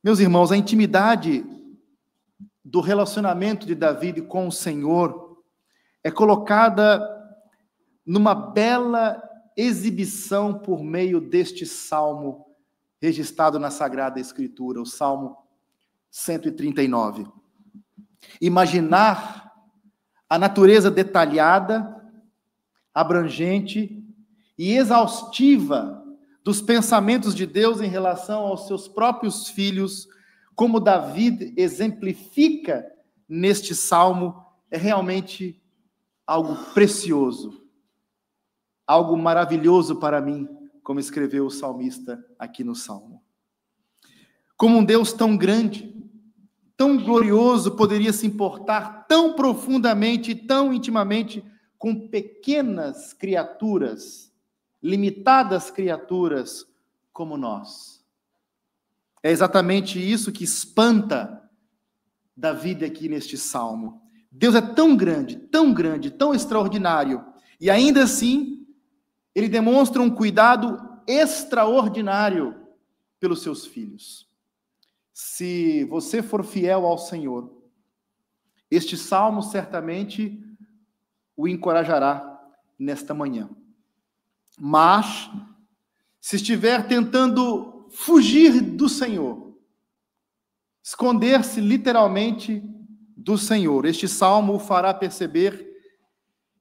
Meus irmãos, a intimidade do relacionamento de Davi com o Senhor é colocada numa bela exibição por meio deste salmo registrado na Sagrada Escritura, o Salmo 139. Imaginar a natureza detalhada, abrangente e exaustiva dos pensamentos de Deus em relação aos seus próprios filhos, como Davi exemplifica neste salmo, é realmente algo precioso, algo maravilhoso para mim, como escreveu o salmista aqui no salmo. Como um Deus tão grande, tão glorioso, poderia se importar tão profundamente, tão intimamente com pequenas criaturas, limitadas criaturas como nós. É exatamente isso que espanta Davi aqui neste salmo. Deus é tão grande, tão extraordinário, e ainda assim, ele demonstra um cuidado extraordinário pelos seus filhos. Se você for fiel ao Senhor, este salmo certamente o encorajará nesta manhã. Mas, se estiver tentando fugir do Senhor, esconder-se literalmente do Senhor, este salmo o fará perceber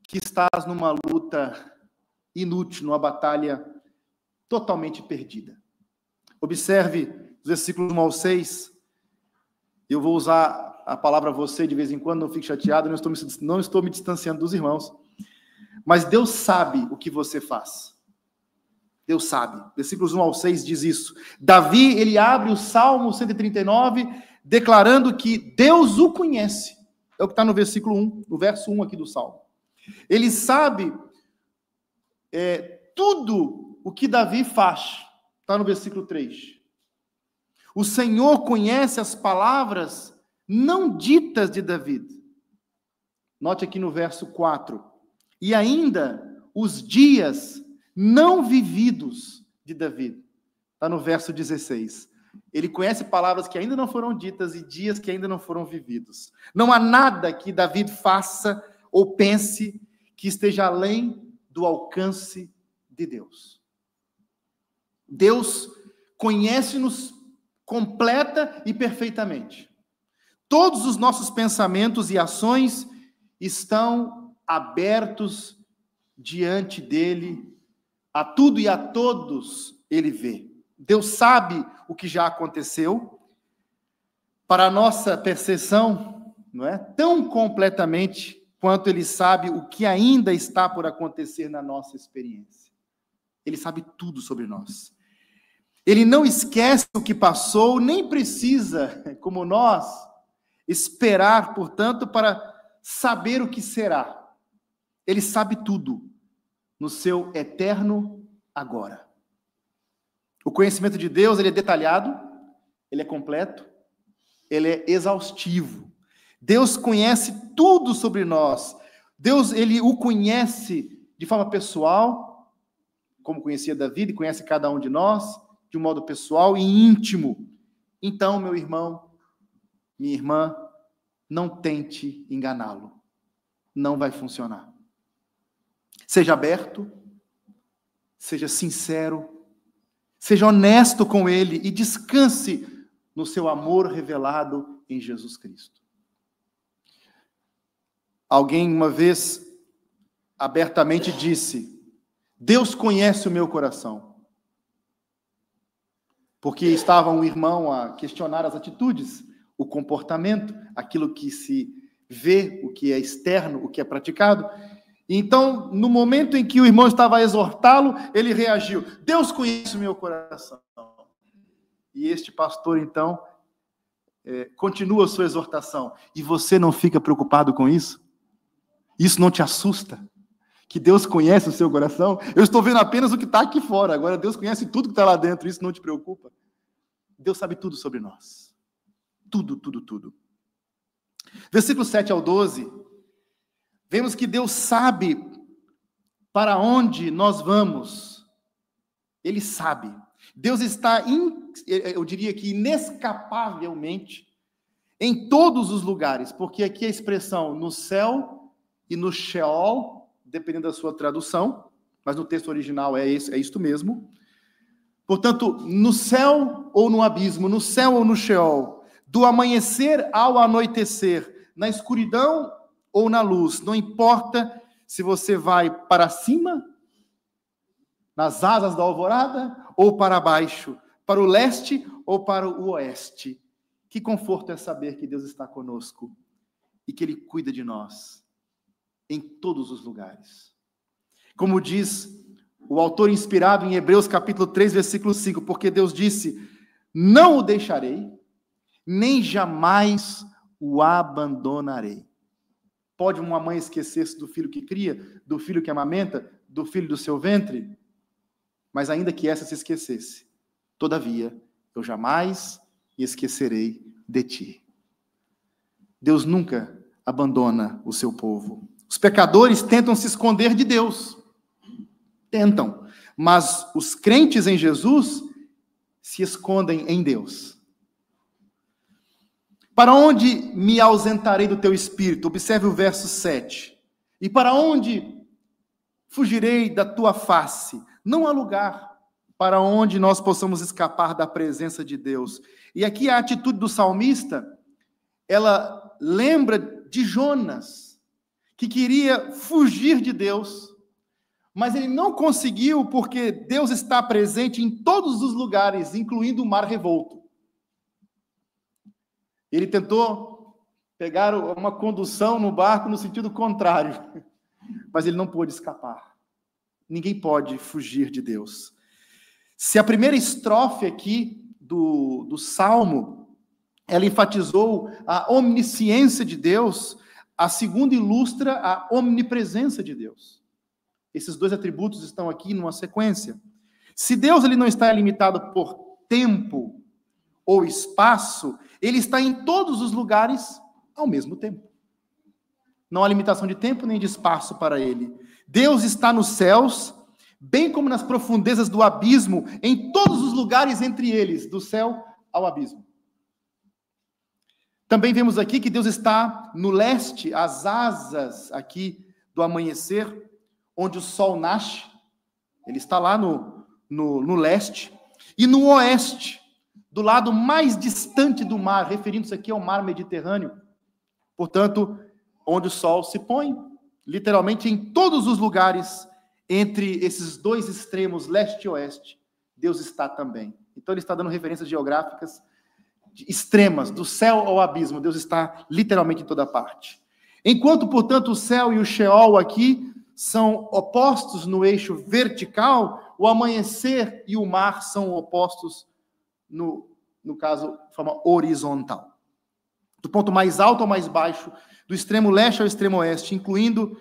que estás numa luta inútil, numa batalha totalmente perdida. Observe os versículos 1 ao 6. Eu vou usar a palavra você de vez em quando, não fique chateado, não estou me distanciando dos irmãos. Mas Deus sabe o que você faz. Deus sabe. Versículos 1 ao 6 diz isso. Davi, ele abre o Salmo 139, declarando que Deus o conhece. É o que está no versículo 1, no verso 1 aqui do Salmo. Ele sabe tudo o que Davi faz. Está no versículo 3. O Senhor conhece as palavras não ditas de Davi. Note aqui no verso 4. E ainda os dias não vividos de Davi. Está no verso 16. Ele conhece palavras que ainda não foram ditas e dias que ainda não foram vividos. Não há nada que Davi faça ou pense que esteja além do alcance de Deus. Deus conhece-nos completa e perfeitamente. Todos os nossos pensamentos e ações estão abertos diante dele, a tudo e a todos ele vê. Deus sabe o que já aconteceu, para a nossa percepção, não é? Tão completamente quanto ele sabe o que ainda está por acontecer na nossa experiência. Ele sabe tudo sobre nós. Ele não esquece o que passou, nem precisa, como nós, esperar, portanto, para saber o que será. Ele sabe tudo no seu eterno agora. O conhecimento de Deus, ele é detalhado, ele é completo, ele é exaustivo. Deus conhece tudo sobre nós. Deus, ele o conhece de forma pessoal, como conhecia Davi, e conhece cada um de nós, de um modo pessoal e íntimo. Então, meu irmão, minha irmã, não tente enganá-lo. Não vai funcionar. Seja aberto, seja sincero, seja honesto com ele e descanse no seu amor revelado em Jesus Cristo. Alguém uma vez abertamente disse: Deus conhece o meu coração. Porque estava um irmão a questionar as atitudes, o comportamento, aquilo que se vê, o que é externo, o que é praticado. Então, no momento em que o irmão estava a exortá-lo, ele reagiu: Deus conhece o meu coração. E este pastor, então, continua a sua exortação. E você não fica preocupado com isso? Isso não te assusta? Que Deus conhece o seu coração? Eu estou vendo apenas o que está aqui fora. Agora Deus conhece tudo que está lá dentro. Isso não te preocupa? Deus sabe tudo sobre nós. Tudo, tudo, tudo. Versículo 7 ao 12. Vemos que Deus sabe para onde nós vamos. Ele sabe. Deus está eu diria que inescapavelmente, em todos os lugares, porque aqui a expressão no céu e no Sheol, dependendo da sua tradução, mas no texto original é isto mesmo. Portanto, no céu ou no abismo, no céu ou no Sheol, do amanhecer ao anoitecer, na escuridão ou na luz, não importa se você vai para cima, nas asas da alvorada, ou para baixo, para o leste ou para o oeste. Que conforto é saber que Deus está conosco e que Ele cuida de nós em todos os lugares. Como diz o autor inspirado em Hebreus capítulo 3, versículo 5, porque Deus disse, não o deixarei, nem jamais o abandonarei. Pode uma mãe esquecer-se do filho que cria, do filho que amamenta, do filho do seu ventre? Mas ainda que essa se esquecesse, todavia, eu jamais esquecerei de ti. Deus nunca abandona o seu povo. Os pecadores tentam se esconder de Deus. Tentam. Mas os crentes em Jesus se escondem em Deus. Para onde me ausentarei do teu espírito? Observe o verso 7. E para onde fugirei da tua face? Não há lugar para onde nós possamos escapar da presença de Deus. E aqui a atitude do salmista, ela lembra de Jonas, que queria fugir de Deus, mas ele não conseguiu porque Deus está presente em todos os lugares, incluindo o mar revolto. Ele tentou pegar uma condução no barco no sentido contrário, mas ele não pôde escapar. Ninguém pode fugir de Deus. Se a primeira estrofe aqui do Salmo, ela enfatizou a onisciência de Deus, a segunda ilustra a omnipresença de Deus. Esses dois atributos estão aqui numa sequência. Se Deus ele não está limitado por tempo ou espaço, ele está em todos os lugares ao mesmo tempo. Não há limitação de tempo nem de espaço para ele. Deus está nos céus, bem como nas profundezas do abismo, em todos os lugares entre eles, do céu ao abismo. Também vemos aqui que Deus está no leste, as asas aqui do amanhecer, onde o sol nasce, ele está lá no leste, e no oeste, do lado mais distante do mar, referindo-se aqui ao mar Mediterrâneo, portanto, onde o sol se põe, literalmente em todos os lugares, entre esses dois extremos, leste e oeste, Deus está também. Então ele está dando referências geográficas extremas, do céu ao abismo, Deus está literalmente em toda parte. Enquanto, portanto, o céu e o Sheol aqui são opostos no eixo vertical, o amanhecer e o mar são opostos no caso, de forma horizontal. Do ponto mais alto ao mais baixo, do extremo leste ao extremo oeste, incluindo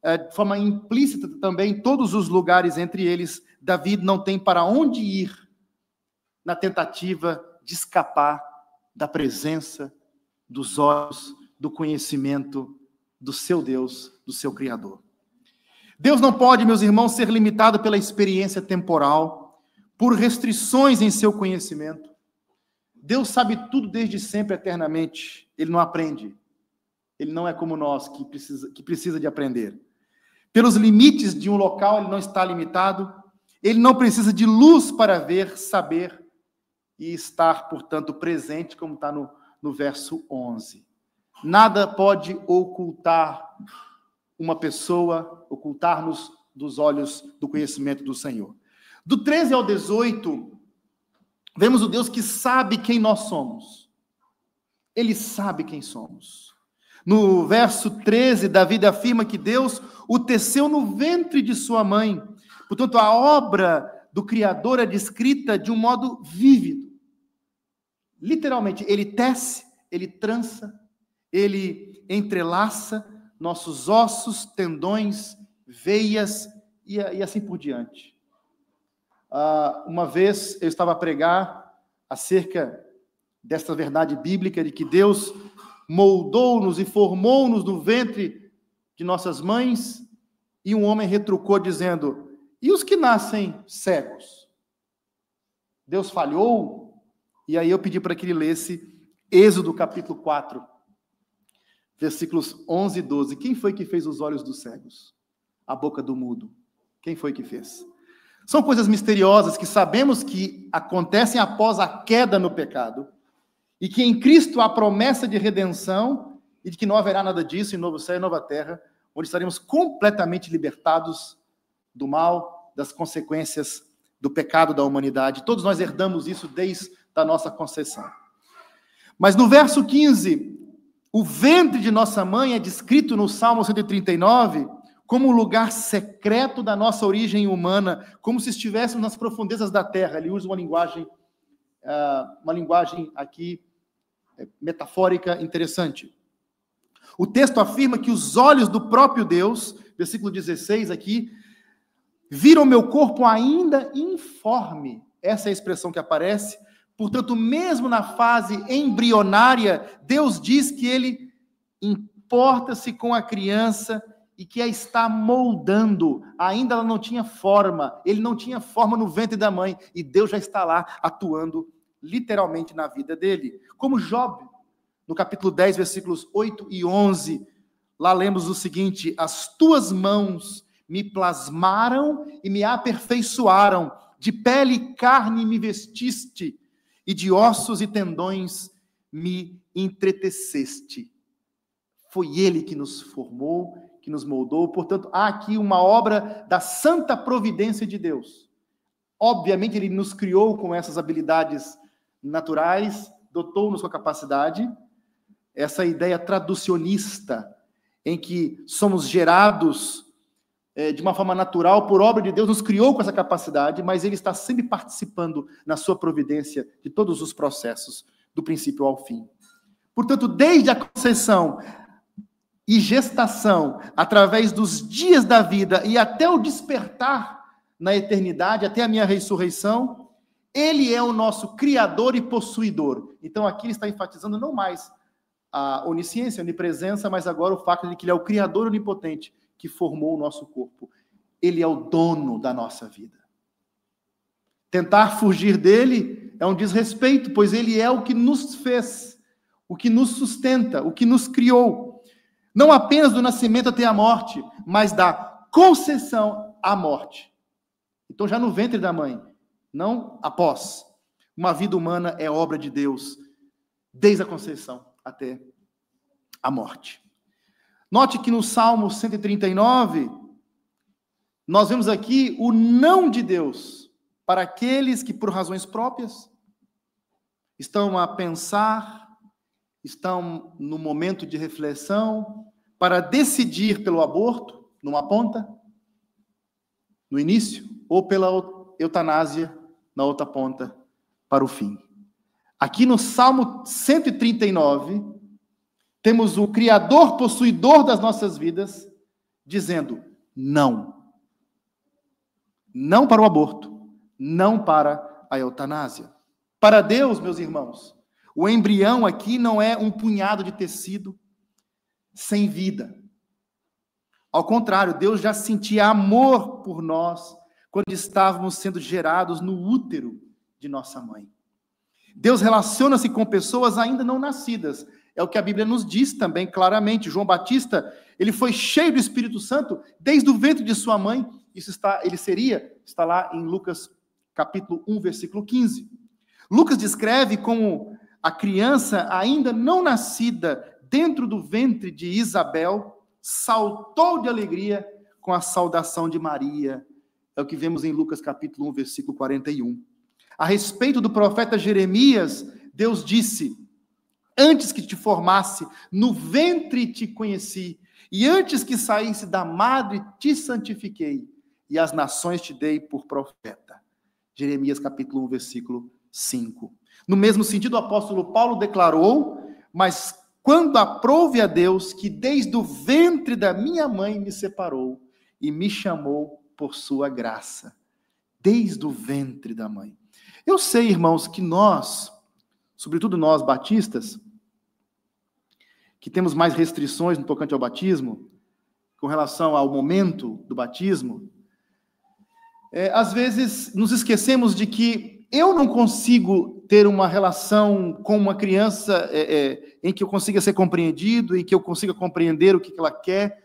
de forma implícita também todos os lugares entre eles, Davi não tem para onde ir na tentativa de escapar da presença, dos olhos, do conhecimento do seu Deus, do seu Criador. Deus não pode, meus irmãos, ser limitado pela experiência temporal, por restrições em seu conhecimento. Deus sabe tudo desde sempre, eternamente. Ele não aprende. Ele não é como nós, que precisa de aprender. Pelos limites de um local, ele não está limitado. Ele não precisa de luz para ver, saber e estar, portanto, presente, como está no verso 11. Nada pode ocultar uma pessoa, ocultar-nos dos olhos do conhecimento do Senhor. Do 13 ao 18, vemos o Deus que sabe quem nós somos. Ele sabe quem somos. No verso 13, Davi afirma que Deus o teceu no ventre de sua mãe. Portanto, a obra do Criador é descrita de um modo vívido. Literalmente, ele tece, ele trança, ele entrelaça nossos ossos, tendões, veias e assim por diante. Uma vez eu estava a pregar acerca desta verdade bíblica de que Deus moldou-nos e formou-nos no ventre de nossas mães, e um homem retrucou dizendo: e os que nascem cegos? Deus falhou? E aí eu pedi para que ele lesse Êxodo capítulo 4, versículos 11 e 12. Quem foi que fez os olhos dos cegos? A boca do mudo? Quem foi que fez? São coisas misteriosas que sabemos que acontecem após a queda no pecado, e que em Cristo há promessa de redenção, e de que não haverá nada disso em novo céu e nova terra, onde estaremos completamente libertados do mal, das consequências do pecado da humanidade. Todos nós herdamos isso desde a nossa concepção. Mas no verso 15, o ventre de nossa mãe é descrito no Salmo 139 como o lugar secreto da nossa origem humana, como se estivéssemos nas profundezas da terra. Ele usa uma linguagem aqui metafórica interessante. O texto afirma que os olhos do próprio Deus, versículo 16 aqui, viram meu corpo ainda informe. Essa é a expressão que aparece. Portanto, mesmo na fase embrionária, Deus diz que ele importa-se com a criança e que a está moldando. Ainda ela não tinha forma, ele não tinha forma no ventre da mãe, e Deus já está lá atuando literalmente na vida dele. Como Job, no capítulo 10, versículos 8 e 11, lá lemos o seguinte: as tuas mãos me plasmaram e me aperfeiçoaram, de pele e carne me vestiste, e de ossos e tendões me entreteceste. Foi ele que nos formou, que nos moldou. Portanto, há aqui uma obra da santa providência de Deus. Obviamente, ele nos criou com essas habilidades naturais, dotou-nos com a capacidade, essa ideia traducionista, em que somos gerados de uma forma natural, por obra de Deus, nos criou com essa capacidade, mas ele está sempre participando na sua providência de todos os processos, do princípio ao fim. Portanto, desde a conceição e gestação, através dos dias da vida e até o despertar na eternidade, até a minha ressurreição, ele é o nosso criador e possuidor. Então aqui ele está enfatizando não mais a onisciência, a onipresença, mas agora o fato de que ele é o criador onipotente que formou o nosso corpo. Ele é o dono da nossa vida. Tentar fugir dele é um desrespeito, pois ele é o que nos fez, o que nos sustenta, o que nos criou. Não apenas do nascimento até a morte, mas da concepção à morte. Então, já no ventre da mãe, não após. Uma vida humana é obra de Deus, desde a concepção até a morte. Note que no Salmo 139, nós vemos aqui o não de Deus para aqueles que, por razões próprias, estão a pensar, estão no momento de reflexão, para decidir pelo aborto, numa ponta, no início, ou pela eutanásia, na outra ponta, para o fim. Aqui no Salmo 139, temos o Criador, possuidor das nossas vidas, dizendo não. Não para o aborto, não para a eutanásia. Para Deus, meus irmãos, o embrião aqui não é um punhado de tecido sem vida. Ao contrário, Deus já sentia amor por nós quando estávamos sendo gerados no útero de nossa mãe. Deus relaciona-se com pessoas ainda não nascidas. É o que a Bíblia nos diz também claramente. João Batista, ele foi cheio do Espírito Santo desde o ventre de sua mãe. Está lá em Lucas capítulo 1, versículo 15. Lucas descreve como a criança ainda não nascida dentro do ventre de Isabel saltou de alegria com a saudação de Maria. É o que vemos em Lucas capítulo 1, versículo 41. A respeito do profeta Jeremias, Deus disse: antes que te formasse, no ventre te conheci, e antes que saísse da madre te santifiquei, e as nações te dei por profeta. Jeremias capítulo 1, versículo 5. No mesmo sentido, o apóstolo Paulo declarou: mas quando aprouve a Deus, que desde o ventre da minha mãe me separou, e me chamou por sua graça. Desde o ventre da mãe. Eu sei, irmãos, que nós, sobretudo nós batistas, que temos mais restrições no tocante ao batismo, com relação ao momento do batismo, às vezes nos esquecemos de que eu não consigo ter uma relação com uma criança em que eu consiga ser compreendido, em que eu consiga compreender o que ela quer.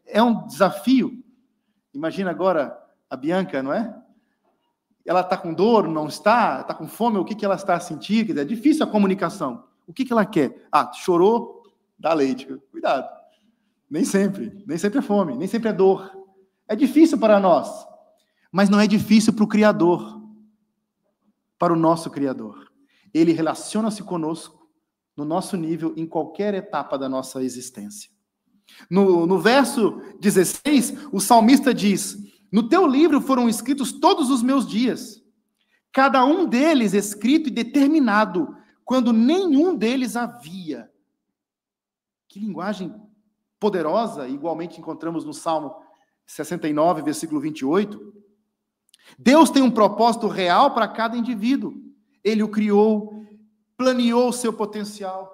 É um desafio. Imagina agora a Bianca, não é? Ela está com dor, não está? Está com fome, o que ela está a sentir? Quer dizer, é difícil a comunicação. O que ela quer? Ah, chorou, dá leite. Cuidado. Nem sempre é fome, nem sempre é dor. É difícil para nós, mas não é difícil para o Criador, para o nosso Criador. Ele relaciona-se conosco, no nosso nível, em qualquer etapa da nossa existência. No verso 16, o salmista diz: no teu livro foram escritos todos os meus dias, cada um deles escrito e determinado, quando nenhum deles havia. Que linguagem poderosa, igualmente encontramos no Salmo 69, versículo 28. Deus tem um propósito real para cada indivíduo. Ele o criou, planeou o seu potencial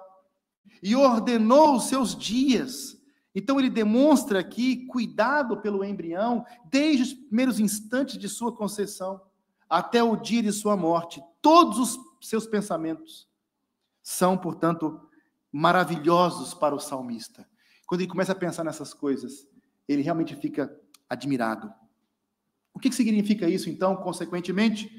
e ordenou os seus dias. Então ele demonstra aqui cuidado pelo embrião desde os primeiros instantes de sua concepção até o dia de sua morte. Todos os seus pensamentos são, portanto, maravilhosos para o salmista. Quando ele começa a pensar nessas coisas, ele realmente fica admirado. O que significa isso, então, consequentemente?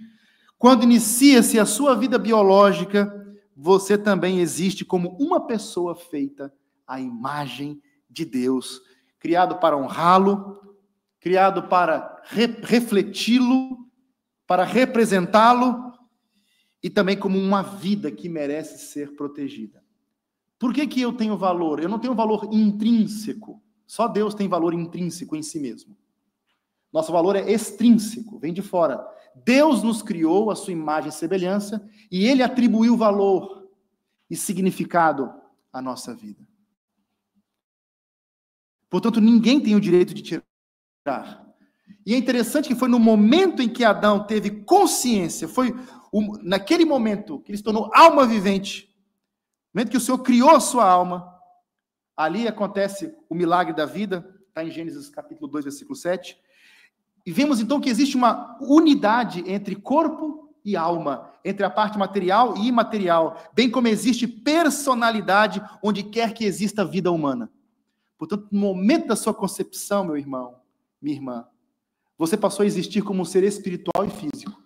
Quando inicia-se a sua vida biológica, você também existe como uma pessoa feita à imagem de Deus, criado para honrá-lo, criado para refleti-lo, para representá-lo, e também como uma vida que merece ser protegida. Por que eu tenho valor? Eu não tenho valor intrínseco. Só Deus tem valor intrínseco em si mesmo. Nosso valor é extrínseco, vem de fora. Deus nos criou a sua imagem e semelhança e Ele atribuiu valor e significado à nossa vida. Portanto, ninguém tem o direito de tirar. E é interessante que foi no momento em que Adão teve consciência, foi naquele momento que ele se tornou alma vivente, no momento que o Senhor criou a sua alma, ali acontece o milagre da vida, está em Gênesis capítulo 2, versículo 7, e vemos então que existe uma unidade entre corpo e alma, entre a parte material e imaterial, bem como existe personalidade onde quer que exista vida humana. Portanto, no momento da sua concepção, meu irmão, minha irmã, você passou a existir como um ser espiritual e físico.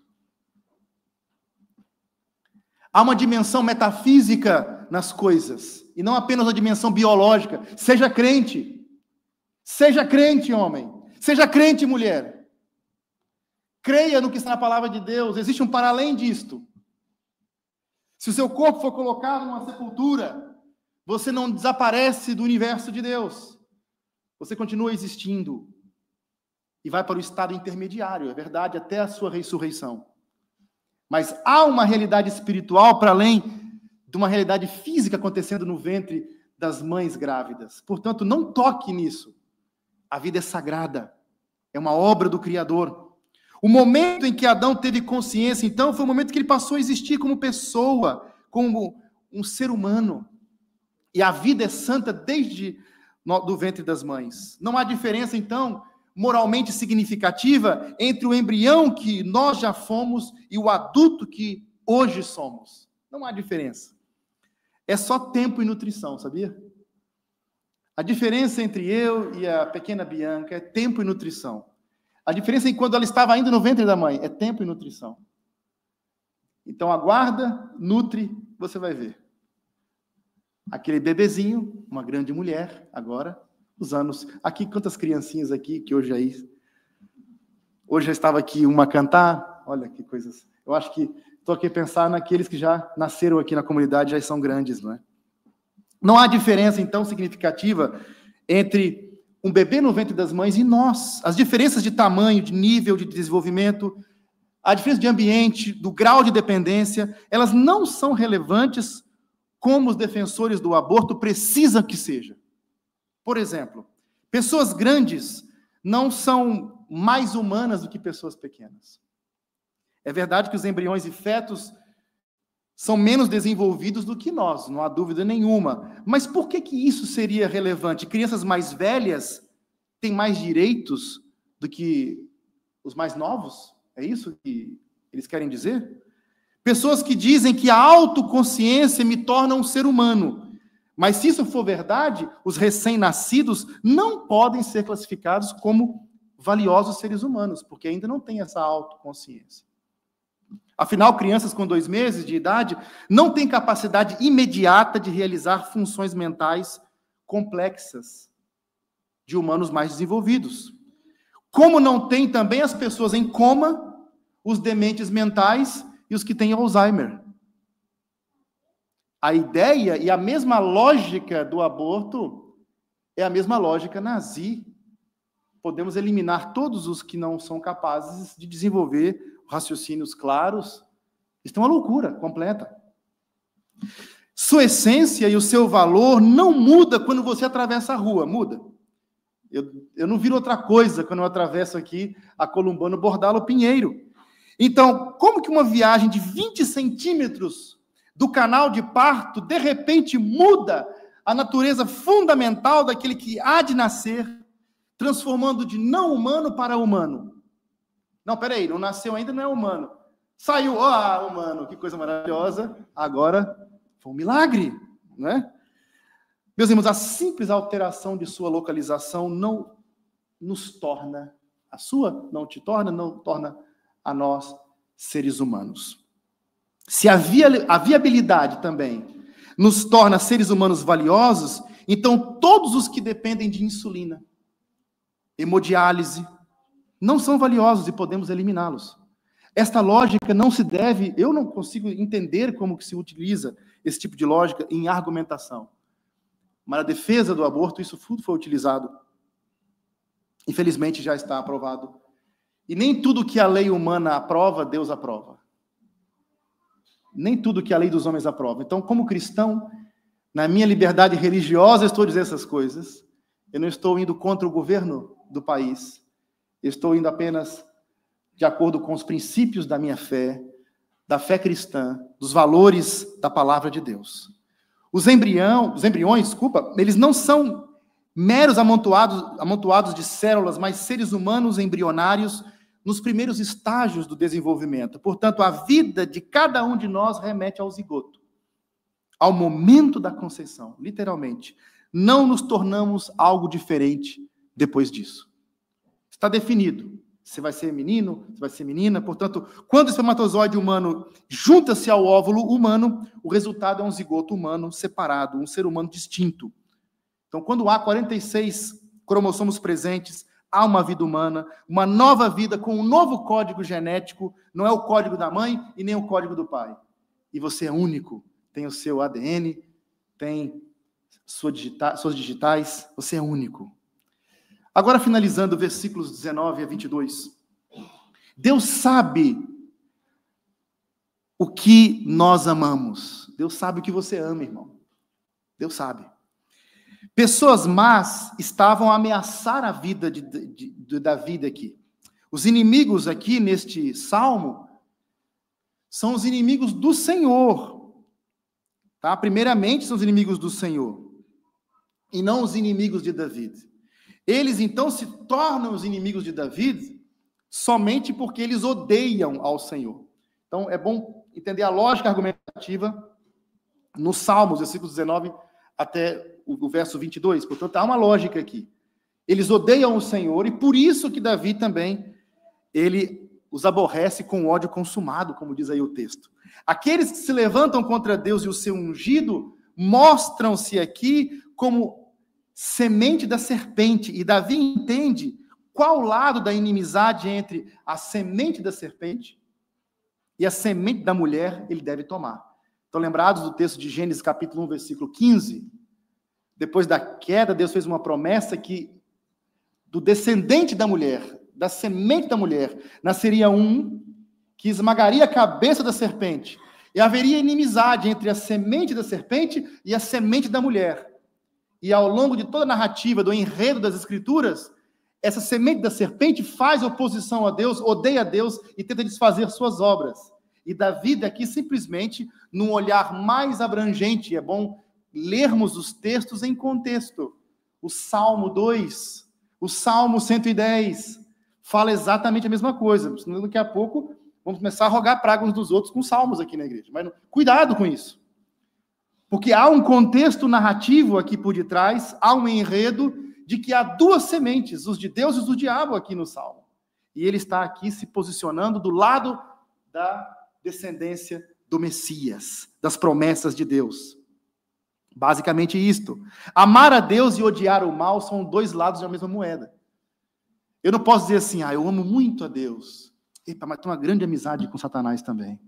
Há uma dimensão metafísica nas coisas, e não apenas uma dimensão biológica. Seja crente, homem, seja crente, mulher. Creia no que está na palavra de Deus, existe um para além disto. Se o seu corpo for colocado numa sepultura, você não desaparece do universo de Deus. Você continua existindo e vai para o estado intermediário, é verdade, até a sua ressurreição. Mas há uma realidade espiritual para além de uma realidade física acontecendo no ventre das mães grávidas. Portanto, não toque nisso. A vida é sagrada, é uma obra do Criador. O momento em que Adão teve consciência, então, foi o momento que ele passou a existir como pessoa, como um ser humano. E a vida é santa desde do ventre das mães. Não há diferença, então, moralmente significativa entre o embrião que nós já fomos e o adulto que hoje somos. Não há diferença. É só tempo e nutrição, sabia? A diferença entre eu e a pequena Bianca é tempo e nutrição. A diferença é quando ela estava ainda no ventre da mãe, é tempo e nutrição. Então aguarda, nutre, você vai ver. Aquele bebezinho, uma grande mulher, agora, os anos. Aqui, quantas criancinhas aqui, que hoje já estava aqui uma a cantar, olha que coisas. Eu acho que estou aqui a pensar naqueles que já nasceram aqui na comunidade, já são grandes, não é? Não há diferença, então, significativa entre um bebê no ventre das mães e nós. As diferenças de tamanho, de nível de desenvolvimento, a diferença de ambiente, do grau de dependência, elas não são relevantes como os defensores do aborto precisam que seja. Por exemplo, pessoas grandes não são mais humanas do que pessoas pequenas. É verdade que os embriões e fetos são menos desenvolvidos do que nós, não há dúvida nenhuma. Mas por que isso seria relevante? Crianças mais velhas têm mais direitos do que os mais novos? É isso que eles querem dizer? Pessoas que dizem que a autoconsciência me torna um ser humano. Mas se isso for verdade, os recém-nascidos não podem ser classificados como valiosos seres humanos, porque ainda não têm essa autoconsciência. Afinal, crianças com 2 meses de idade não têm capacidade imediata de realizar funções mentais complexas de humanos mais desenvolvidos. Como não tem também as pessoas em coma, os dementes mentais e os que têm Alzheimer. A ideia e a mesma lógica do aborto é a mesma lógica nazi. Podemos eliminar todos os que não são capazes de desenvolver raciocínios claros. Isso é uma loucura completa. Sua essência e o seu valor não muda quando você atravessa a rua, muda. Eu não viro outra coisa quando eu atravesso aqui a Columbano Bordalo Pinheiro. Então, como que uma viagem de 20 centímetros do canal de parto, de repente, muda a natureza fundamental daquele que há de nascer, transformando de não humano para humano? Não, peraí, não nasceu ainda, não é humano. Saiu, humano, que coisa maravilhosa. Agora, foi um milagre, não é? Meus irmãos, a simples alteração de sua localização não nos torna, a sua não te torna, não torna a nós seres humanos. Se a viabilidade também nos torna seres humanos valiosos, então todos os que dependem de insulina, hemodiálise, não são valiosos e podemos eliminá-los. Esta lógica não se deve, eu não consigo entender como que se utiliza esse tipo de lógica em argumentação. Mas na defesa do aborto, isso tudo foi utilizado. Infelizmente, já está aprovado. E nem tudo que a lei humana aprova, Deus aprova. Nem tudo que a lei dos homens aprova. Então, como cristão, na minha liberdade religiosa, estou dizendo essas coisas. Eu não estou indo contra o governo do país. Eu estou indo apenas de acordo com os princípios da minha fé, da fé cristã, dos valores da palavra de Deus. Os embriões, eles não são meros amontoados de células, mas seres humanos embrionários nos primeiros estágios do desenvolvimento. Portanto, a vida de cada um de nós remete ao zigoto, ao momento da conceição, literalmente. Não nos tornamos algo diferente depois disso. Está definido. Você vai ser menino, você vai ser menina. Portanto, quando o espermatozoide humano junta-se ao óvulo humano, o resultado é um zigoto humano separado, um ser humano distinto. Então, quando há 46 cromossomos presentes, há uma vida humana, uma nova vida com um novo código genético, não é o código da mãe e nem o código do pai. E você é único, tem o seu ADN, tem suas digitais, você é único. Agora, finalizando, versículos 19 a 22. Deus sabe o que nós amamos. Deus sabe o que você ama, irmão. Deus sabe. Pessoas más estavam a ameaçar a vida de Davi aqui. Os inimigos aqui, neste salmo, são os inimigos do Senhor. Tá? Primeiramente, são os inimigos do Senhor. E não os inimigos de Davi. Eles, então, se tornam os inimigos de Davi somente porque eles odeiam ao Senhor. Então, é bom entender a lógica argumentativa nos Salmos, versículos 19 até o verso 22. Portanto, há uma lógica aqui. Eles odeiam o Senhor e por isso que Davi também, ele os aborrece com ódio consumado, como diz aí o texto. Aqueles que se levantam contra Deus e o seu ungido mostram-se aqui como semente da serpente, e Davi entende qual lado da inimizade entre a semente da serpente e a semente da mulher ele deve tomar. Estão lembrados do texto de Gênesis capítulo 1, versículo 15? Depois da queda, Deus fez uma promessa que do descendente da mulher, da semente da mulher, nasceria um que esmagaria a cabeça da serpente, e haveria inimizade entre a semente da serpente e a semente da mulher. E ao longo de toda a narrativa, do enredo das Escrituras, essa semente da serpente faz oposição a Deus, odeia a Deus e tenta desfazer suas obras. E Davi aqui simplesmente, num olhar mais abrangente, é bom lermos os textos em contexto. O Salmo 2, o Salmo 110, fala exatamente a mesma coisa. Daqui a pouco Vamos começar a rogar praga uns dos outros com salmos aqui na igreja. Mas cuidado com isso. Porque há um contexto narrativo aqui por detrás, há um enredo de que há duas sementes, os de Deus e os do diabo aqui no salmo. E ele está aqui se posicionando do lado da descendência do Messias, das promessas de Deus. Basicamente isto. Amar a Deus e odiar o mal são dois lados da mesma moeda. Eu não posso dizer assim, eu amo muito a Deus. Epa, mas tenho uma grande amizade com Satanás também.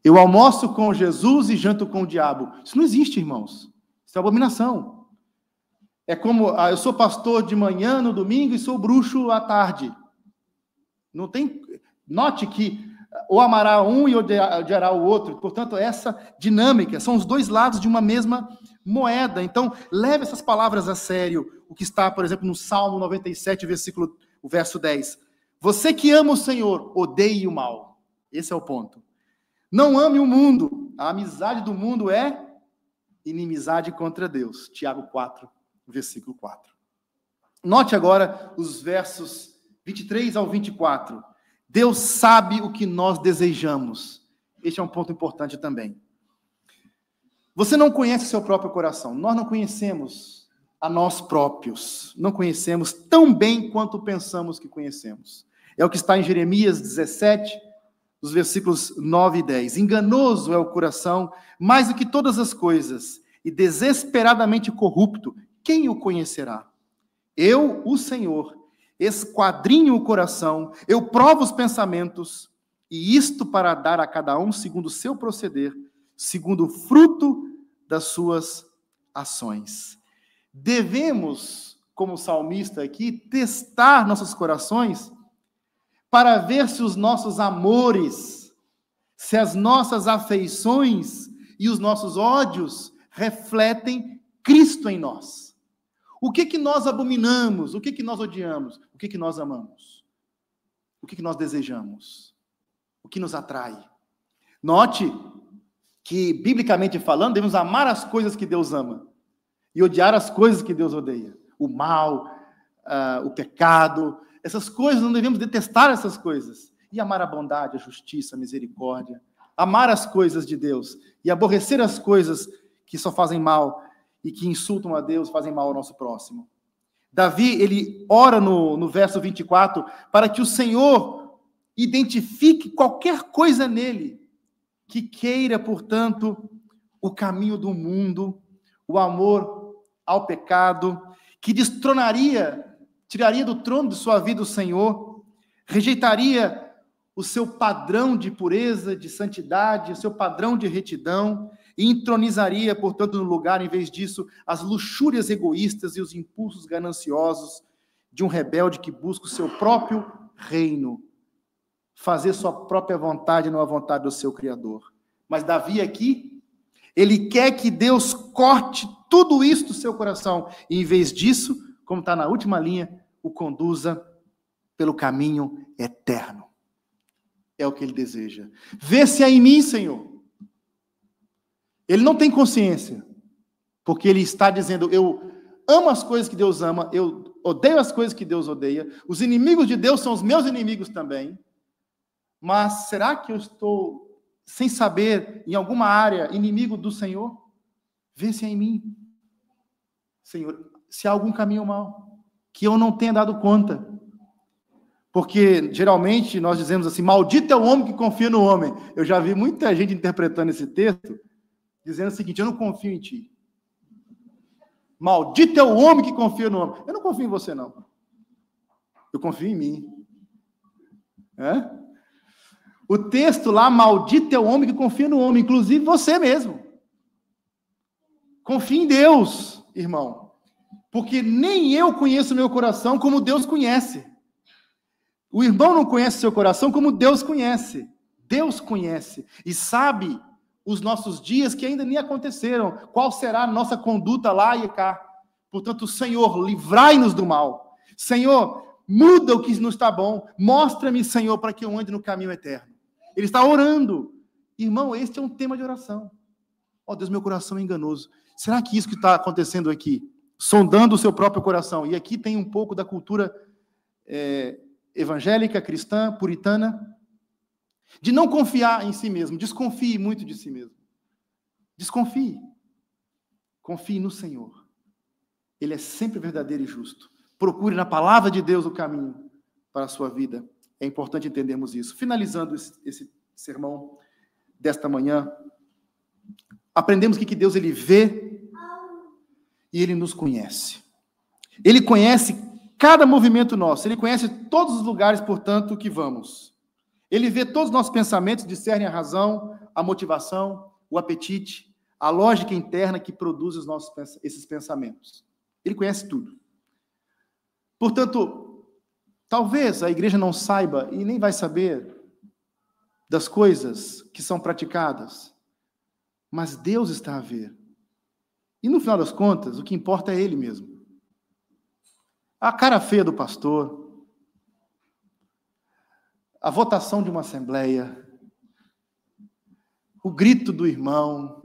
Eu almoço com Jesus e janto com o diabo. Isso não existe, irmãos. Isso é abominação. É como, eu sou pastor de manhã, no domingo, e sou bruxo à tarde. Não tem... Note que ou amará um e odiará o outro. Portanto, essa dinâmica, são os dois lados de uma mesma moeda. Então, leve essas palavras a sério. O que está, por exemplo, no Salmo 97, o verso 10. Você que ama o Senhor, odeie o mal. Esse é o ponto. Não ame o mundo. A amizade do mundo é inimizade contra Deus. Tiago 4, versículo 4. Note agora os versos 23 ao 24. Deus sabe o que nós desejamos. Este é um ponto importante também. Você não conhece seu próprio coração. Nós não conhecemos a nós próprios. Não conhecemos tão bem quanto pensamos que conhecemos. É o que está em Jeremias 17, os versículos 9 e 10. Enganoso é o coração, mais do que todas as coisas, e desesperadamente corrupto. Quem o conhecerá? Eu, o Senhor, esquadrinho o coração, eu provo os pensamentos, e isto para dar a cada um segundo o seu proceder, segundo o fruto das suas ações. Devemos, como salmista aqui, testar nossos corações para ver se os nossos amores, se as nossas afeições e os nossos ódios refletem Cristo em nós. O que nós abominamos? O que nós odiamos? O que nós amamos? O que nós desejamos? O que nos atrai? Note que, biblicamente falando, devemos amar as coisas que Deus ama e odiar as coisas que Deus odeia. O mal, o pecado, essas coisas, não devemos detestar essas coisas. E amar a bondade, a justiça, a misericórdia. Amar as coisas de Deus e aborrecer as coisas que só fazem mal e que insultam a Deus, fazem mal ao nosso próximo. Davi, ele ora no verso 24, para que o Senhor identifique qualquer coisa nele que queira, portanto, o caminho do mundo, o amor ao pecado, que tiraria do trono de sua vida o Senhor, rejeitaria o seu padrão de pureza, de santidade, o seu padrão de retidão, e entronizaria, portanto, no lugar, em vez disso, as luxúrias egoístas e os impulsos gananciosos de um rebelde que busca o seu próprio reino, fazer sua própria vontade, não a vontade do seu Criador. Mas Davi aqui, ele quer que Deus corte tudo isso do seu coração, e em vez disso, como está na última linha, o conduza pelo caminho eterno. É o que ele deseja. Vê se há em mim, Senhor. Ele não tem consciência, porque ele está dizendo, eu amo as coisas que Deus ama, eu odeio as coisas que Deus odeia, os inimigos de Deus são os meus inimigos também, mas será que eu estou, sem saber, em alguma área, inimigo do Senhor? Vê se há em mim, Senhor, se há algum caminho mau, que eu não tenha dado conta. Porque, geralmente, nós dizemos assim, maldito é o homem que confia no homem. Eu já vi muita gente interpretando esse texto, dizendo o seguinte, eu não confio em ti. Maldito é o homem que confia no homem. Eu não confio em você, não. Eu confio em mim. O texto lá, maldito é o homem que confia no homem, inclusive você mesmo. Confie em Deus, irmão. Porque nem eu conheço o meu coração como Deus conhece. O irmão não conhece seu coração como Deus conhece. Deus conhece e sabe os nossos dias que ainda nem aconteceram. Qual será a nossa conduta lá e cá? Portanto, Senhor, livrai-nos do mal. Senhor, muda o que não está bom. Mostra-me, Senhor, para que eu ande no caminho eterno. Ele está orando. Irmão, este é um tema de oração. Oh, Deus, meu coração é enganoso. Será que isso que está acontecendo aqui? Sondando o seu próprio coração. E aqui tem um pouco da cultura evangélica, cristã, puritana, de não confiar em si mesmo. Desconfie muito de si mesmo. Desconfie. Confie no Senhor. Ele é sempre verdadeiro e justo. Procure na palavra de Deus o caminho para a sua vida. É importante entendermos isso. Finalizando esse sermão desta manhã, aprendemos que Deus ele vê e ele nos conhece. Ele conhece cada movimento nosso. Ele conhece todos os lugares, portanto, que vamos. Ele vê todos os nossos pensamentos, discerne a razão, a motivação, o apetite, a lógica interna que produz esses pensamentos. Ele conhece tudo. Portanto, talvez a igreja não saiba e nem vai saber das coisas que são praticadas, mas Deus está a ver. E no final das contas, o que importa é Ele mesmo. A cara feia do pastor, a votação de uma assembleia, o grito do irmão,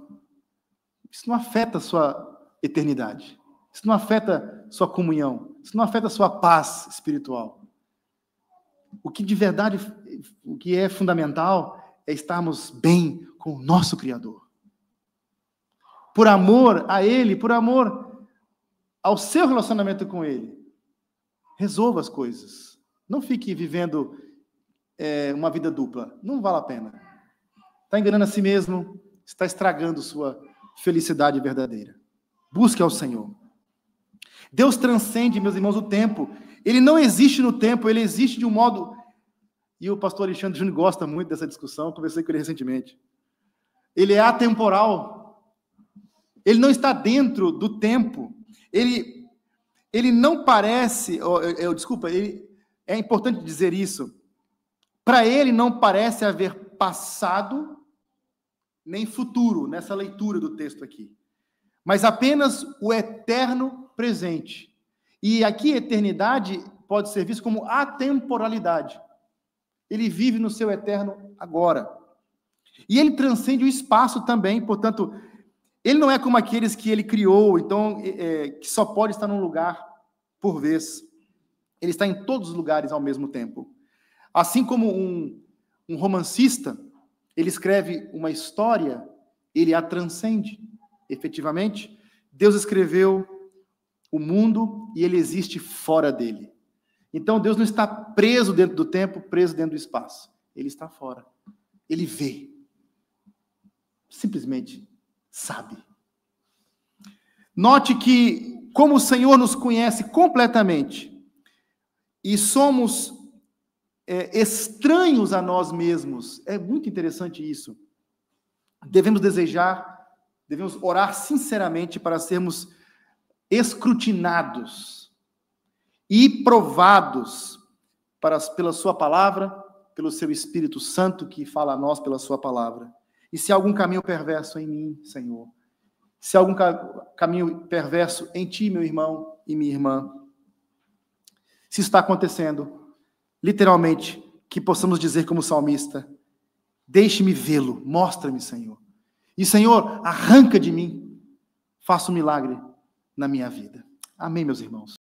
isso não afeta a sua eternidade. Isso não afeta a sua comunhão. Isso não afeta a sua paz espiritual. O que de verdade, o que é fundamental é estarmos bem com o nosso Criador. Por amor a Ele, por amor ao seu relacionamento com Ele, resolva as coisas. Não fique vivendo uma vida dupla. Não vale a pena. Está enganando a si mesmo, está estragando sua felicidade verdadeira. Busque ao Senhor. Deus transcende, meus irmãos, o tempo. Ele não existe no tempo, ele existe de um modo... E o pastor Alexandre Júnior gosta muito dessa discussão, conversei com ele recentemente. Ele é atemporal. Ele não está dentro do tempo. Ele não parece... é importante dizer isso. Para ele não parece haver passado nem futuro nessa leitura do texto aqui. Mas apenas o eterno presente. E aqui eternidade pode ser visto como atemporalidade. Ele vive no seu eterno agora. E ele transcende o espaço também, portanto, ele não é como aqueles que ele criou, então, que só pode estar num lugar por vez. Ele está em todos os lugares ao mesmo tempo. Assim como um romancista, ele escreve uma história, ele a transcende. Efetivamente, Deus escreveu o mundo e ele existe fora dele. Então, Deus não está preso dentro do tempo, preso dentro do espaço. Ele está fora. Ele vê. Simplesmente sabe. Note que, como o Senhor nos conhece completamente e somos estranhos a nós mesmos, é muito interessante isso. Devemos orar sinceramente para sermos escrutinados e provados pela sua palavra, pelo seu Espírito Santo que fala a nós pela sua palavra. E se há algum caminho perverso em mim, Senhor, se há algum caminho perverso em ti, meu irmão e minha irmã, se está acontecendo, literalmente, que possamos dizer como salmista, deixe-me vê-lo, mostra-me, Senhor. E, Senhor, arranca de mim, faça um milagre na minha vida. Amém, meus irmãos.